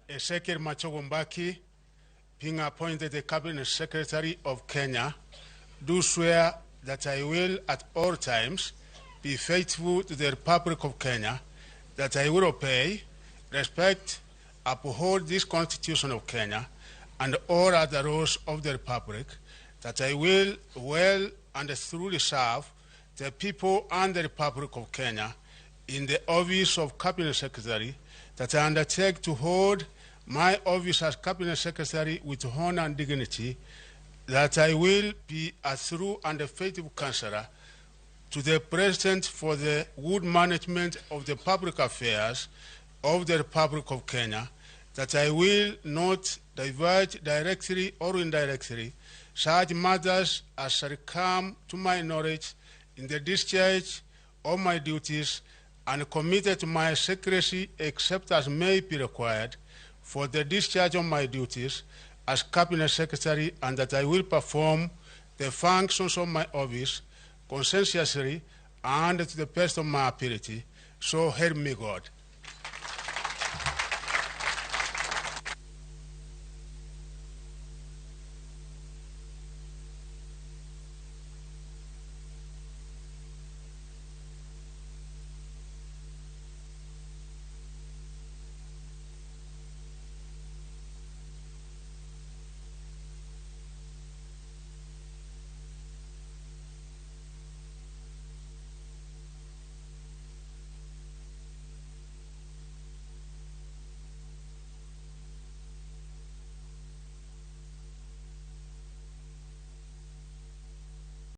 Ezekiel Machogu, being appointed the Cabinet Secretary of Kenya, do swear that I will at all times be faithful to the Republic of Kenya, that I will obey, respect, uphold this Constitution of Kenya and all other laws of the Republic, that I will well and truly serve the people and the Republic of Kenya in the office of Cabinet Secretary, that I undertake to hold my office as Cabinet Secretary with honor and dignity, that I will be a true and a faithful counselor to the President for the good management of the public affairs of the Republic of Kenya, that I will not divulge directly or indirectly such matters as shall come to my knowledge in the discharge of my duties, and committed to my secrecy except as may be required for the discharge of my duties as Cabinet Secretary, and that I will perform the functions of my office conscientiously and to the best of my ability. So help me God.